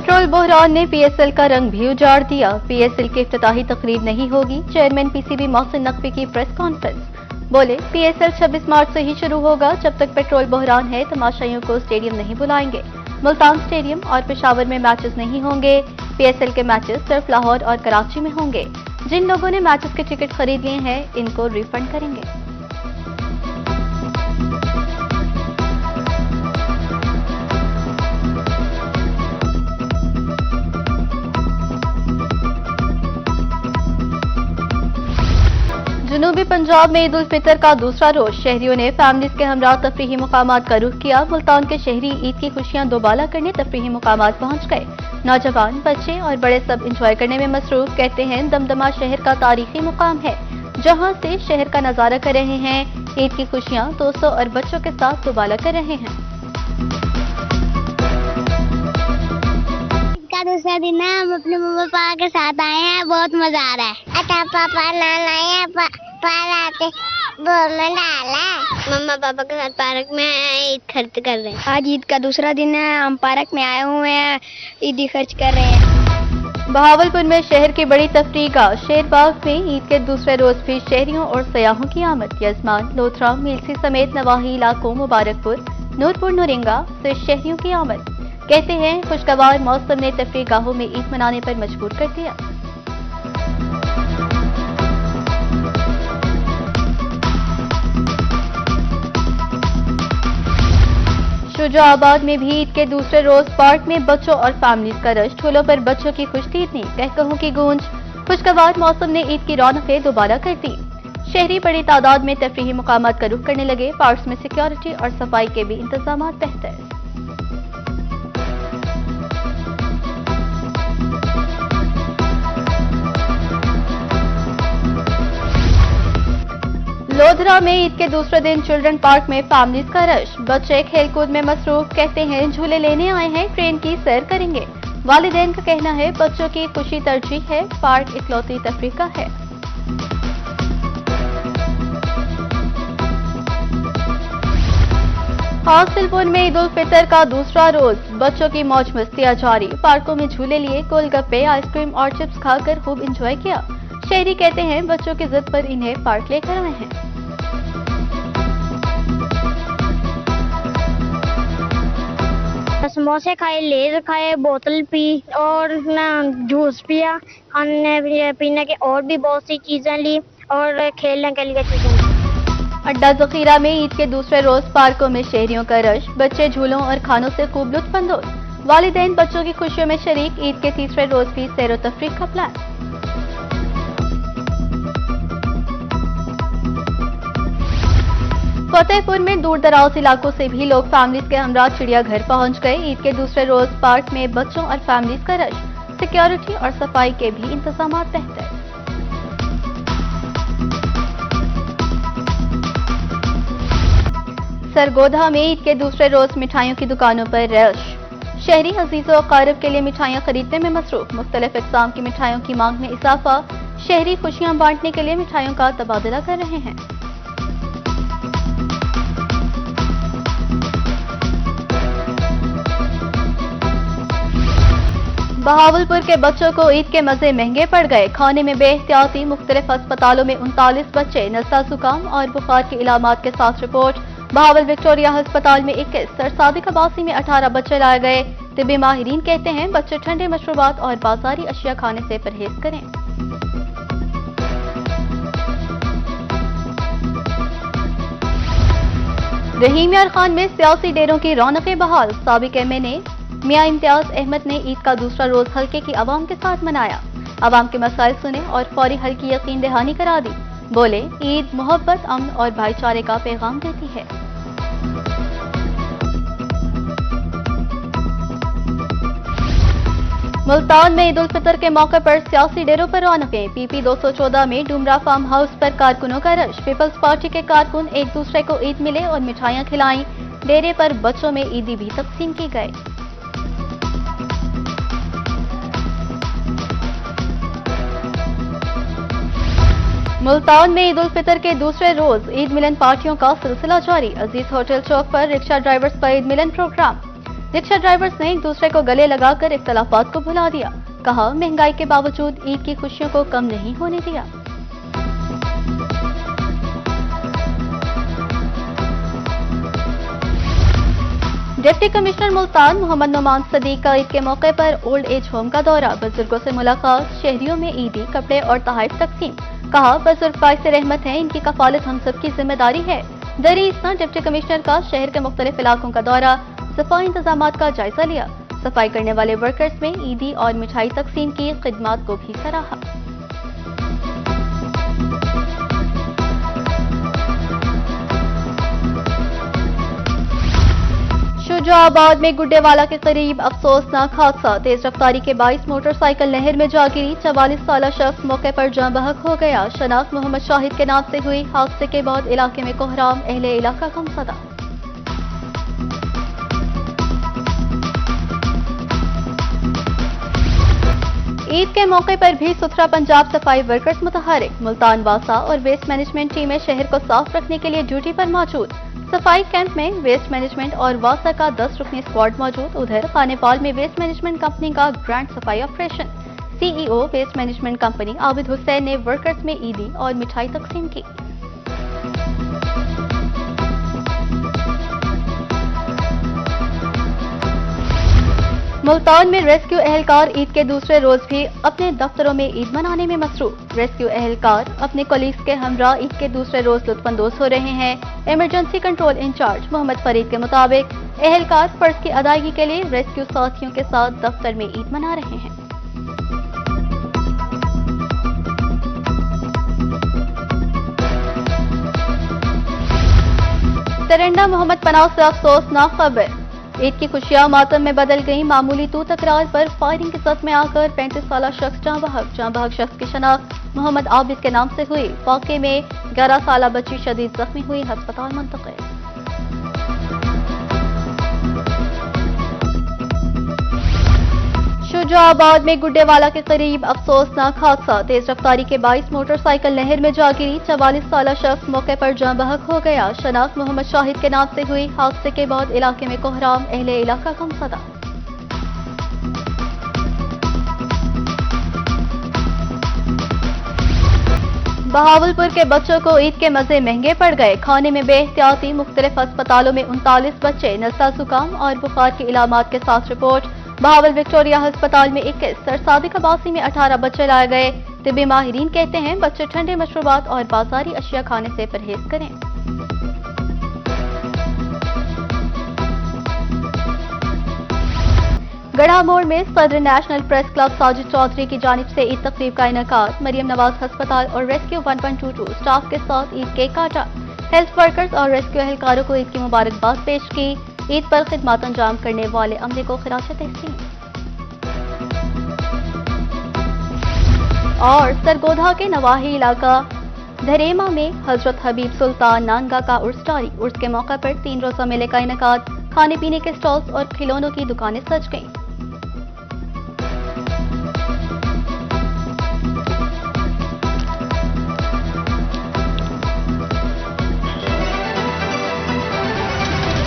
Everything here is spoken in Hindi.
पेट्रोल बहरान ने पीएसएल का रंग भी उजाड़ दिया। पीएसएल की इफ्तिताही तकरीब नहीं होगी। चेयरमैन पीसीबी मोहसिन नकवी की प्रेस कॉन्फ्रेंस। बोले, पीएसएल 26 मार्च से ही शुरू होगा। जब तक पेट्रोल बहरान है तमाशाइयों को स्टेडियम नहीं बुलाएंगे। मुल्तान स्टेडियम और पेशावर में मैचेस नहीं होंगे। पीएसएल के मैचेस सिर्फ लाहौर और कराची में होंगे। जिन लोगों ने मैचेस के टिकट खरीद लिए हैं इनको रिफंड करेंगे। जनूबी पंजाब में ईद उल फितर का दूसरा रोज शहरियों ने फैमिलीज के हमरा तफरीही मुकामात का रुख किया। मुल्तान के शहरी ईद की खुशियां दोबाला करने तफरीही मुकामात पहुंच गए। नौजवान, बच्चे और बड़े सब इंजॉय करने में मसरूफ। कहते हैं दमदमा शहर का तारीखी मुकाम है जहां से शहर का नजारा कर रहे हैं। ईद की खुशियां दोस्तों और बच्चों के साथ दोबाला कर रहे हैं। दूसरा दिन है, हम अपने मम्मा पापा के साथ आए हैं। बहुत मजा आ रहा है। अच्छा पापा नाना है पार्क में डाला। मम्मा पापा के साथ पार्क में ईद खर्च कर रहे हैं। आज ईद का दूसरा दिन है, हम पार्क में आए हुए हैं, ईदी खर्च कर रहे हैं। बहावलपुर में शहर की बड़ी तफरीका। शेरबाग में ईद के दूसरे रोज भी शहरियों और सयाहों की आमद। यजमान, लोथरा, मीलसी समेत नवाही इलाकों मुबारकपुर, नूरपुर, नूरिंगा से शहरियों की आमद। कहते हैं खुशगवार मौसम ने तफरीगाहों में ईद मनाने पर मजबूर कर दिया। शुजाआबाद में भी ईद के दूसरे रोज पार्क में बच्चों और फैमिलीज का रश। झूलों पर बच्चों की खुशतीरनी, कहकहों की गूंज। खुशगवार मौसम ने ईद की रौनकें दोबारा कर दी। शहरी बड़ी तादाद में तफरीही मुकामात का रुख करने लगे। पार्क्स में सिक्योरिटी और सफाई के भी इंतजाम बेहतर। लोधरा में ईद के दूसरे दिन चिल्ड्रन पार्क में फैमिलीज का रश। बच्चे खेलकूद में मसरूफ। कहते हैं झूले लेने आए हैं, ट्रेन की सैर करेंगे। वालिदैन का कहना है बच्चों की खुशी तरजीह है। पार्क इकलौती तफरीका है। हासिलपुर में ईद उल फितर का दूसरा रोज। बच्चों की मौज मस्तियां जारी। पार्कों में झूले लिए, गोलगप्पे, आइसक्रीम और चिप्स खाकर खूब इंजॉय किया। शहरी कहते हैं बच्चों की जिद पर इन्हें पार्क लेकर आए हैं। समोसे खाए, लेज खाए, बोतल पी और ना जूस पिया। खाने पीने के और भी बहुत सी चीजें ली और खेलने के लिए चीजें ली। अड्डा ज़खीरा में ईद के दूसरे रोज पार्कों में शहरियों का रश। बच्चे झूलों और खानों से खूब लुत्फअंदोज। वालिदैन बच्चों की खुशियों में शरीक। ईद के तीसरे रोज भी सैर व तफरीक का प्लान। फतेहपुर में दूर दराज इलाकों से भी लोग फैमिलीज के हमरा चिड़ियाघर पहुंच गए। ईद के दूसरे रोज पार्क में बच्चों और फैमिलीज का रश। सिक्योरिटी और सफाई के भी इंतजाम बेहतर। सरगोधा में ईद के दूसरे रोज मिठाइयों की दुकानों पर रश। शहरी अजीजों और क़ारिब के लिए मिठाइयां खरीदने में मसरूफ। मुख्तलिफ इक़साम की मिठाइयों की मांग में इजाफा। शहरी खुशियां बांटने के लिए मिठाइयों का तबादला कर रहे हैं। बहावलपुर के बच्चों को ईद के मजे महंगे पड़ गए। खाने में बेहतियाती। मुख्तलिफ अस्पतालों में 39 बच्चे नज़ला, जुकाम और बुखार के इलामात के साथ रिपोर्ट। बहावल विक्टोरिया अस्पताल में 21, सरसादिक अब्बासी में 18 बच्चे लाए गए। तिब्बी माहिरीन कहते हैं बच्चे ठंडे मशरूबात और बाजारी अशिया खाने से परहेज करें। रहीम यार खान में सियासी डेरों की रौनकें बहाल। साबिक एमएनए मियां इम्तियाज अहमद ने ईद का दूसरा रोज हल्के की आवाम के साथ मनाया। आवाम के मसाइल सुने और फौरी हल की यकीन दहानी करा दी। बोले, ईद मोहब्बत, अमन और भाईचारे का पैगाम देती है। मुल्तान में ईद उल फितर के मौके पर सियासी डेरों पर रौनकें। पीपी 214 में डुमरा फार्म हाउस पर कारकुनों का रश। पीपल्स पार्टी के कारकुन एक दूसरे को ईद मिले और मिठाइयां खिलाईं। डेरे पर बच्चों में ईदी भी तकसीम की गई। मुल्तान में ईद उल फितर के दूसरे रोज ईद मिलन पार्टियों का सिलसिला जारी। अजीज होटल चौक पर रिक्शा ड्राइवर्स का ईद मिलन प्रोग्राम। रिक्शा ड्राइवर्स ने एक दूसरे को गले लगाकर इख्तलाफात को भुला दिया। कहा, महंगाई के बावजूद ईद की खुशियों को कम नहीं होने दिया। डिप्टी कमिश्नर मुल्तान मोहम्मद नुमान सदीक का ईद के मौके पर ओल्ड एज होम का दौरा, बुजुर्गों से मुलाकात, शहरियों में ईदी कपड़े और तोहफे तकसीम। कहा, बुजुर्ग बाइस रहमत हैं, इनकी कफालत हम सब की जिम्मेदारी है। दरीसना डिप्टी कमिश्नर का शहर के मुख्तलिफ इलाकों का दौरा, सफाई इंतजामात का जायजा लिया। सफाई करने वाले वर्कर्स में ईदी और मिठाई तकसीम की खिदमात को भी सराहा। शुजाआबाद में गुड्डेवाला के करीब अफसोसनाक हादसा, तेज रफ्तारी के 22 मोटरसाइकिल नहर में जा गिरी। 44 साला शख्स मौके पर जाँ बहक हो गया। शनाख्त मोहम्मद शाहिद के नाम से हुई। हादसे के बाद इलाके में कोहराम, अहले इलाका गमसदा। ईद के मौके पर भी सुथरा पंजाब सफाई वर्कर्स मुतहरिक। मुल्तान वासा और वेस्ट मैनेजमेंट टीमें शहर को साफ रखने के लिए ड्यूटी पर मौजूद। सफाई कैंप में वेस्ट मैनेजमेंट और वासा का 10 रुकनी स्क्वाड मौजूद। उधर खानेपाल में वेस्ट मैनेजमेंट कंपनी का ग्रैंड सफाई operation. CEO waste management company Abid Hussain ने वर्कर्स में ईदी और मिठाई तकसीम की। मुल्तान में रेस्क्यू एहलकार ईद के दूसरे रोज भी अपने दफ्तरों में ईद मनाने में मसरूफ। रेस्क्यू एहलकार अपने कोलीग्स के हमरा ईद के दूसरे रोज लुत्फानंदोज हो रहे हैं। Emergency control incharge Mohammad Farid के मुताबिक एहलकार फर्ज की अदायगी के लिए रेस्क्यू साथियों के साथ दफ्तर में ईद मना रहे हैं। तरंडा मोहम्मद पनाह से अफसोसनाक खबर, ईद की खुशियां मातम में बदल गईं। मामूली तू तकरार पर फायरिंग की सद में आकर 35 साला शख्स जाँ बहक शख्स की शनाख्त मोहम्मद आबिद के नाम से हुई। वाक़े में 11 साला बच्ची शदीद जख्मी हुई, अस्पताल मुंतकिल। शुजाआबाद में गुड्डेवाला के करीब अफसोसनाक हादसा, तेज रफ्तारी के 22 मोटरसाइकिल नहर में जा गिरी। 44 साला शख्स मौके पर जाँ बहक हो गया। शनाख्त मोहम्मद शाहिद के नाम से हुई। हादसे के बाद इलाके में कोहराम, अहले इलाका गमसदा। बहावलपुर के बच्चों को ईद के मजे महंगे पड़ गए। खाने में बेहतियाती, मुख्तलिफ अस्पतालों में 39 बच्चे नज़ला, जुकाम और बुखार की इलामात के साथ रिपोर्ट। बहावल विक्टोरिया अस्पताल में 21, सरसादी कबासी में 18 बच्चे लाए गए। तिब्बी माहिरीन कहते हैं बच्चे ठंडे मशरूबात और बाजारी अशिया खाने से परहेज करें। गढ़ा मोड़ में सदर national press club Sajid Chaudhry की जानिब से ईद तकरीब का इनेकाद। मरियम नवाज अस्पताल और रेस्क्यू 1.22 स्टाफ के साथ ईद केक काटा। हेल्थ वर्कर्स और रेस्क्यू एहलकारों को ईद की मुबारकबाद पेश की। ईद पर खिदमत अंजाम करने वाले अमले को खिराज तहसीन। और सरगोधा के नवाही इलाका धरेमा में हजरत हबीब सुल्तान नानगा का उर्स जारी। उर्स के मौके पर 3 रोजा मेले का इनेकाद। खाने पीने के स्टॉल्स और खिलौनों की दुकानें सज गईं।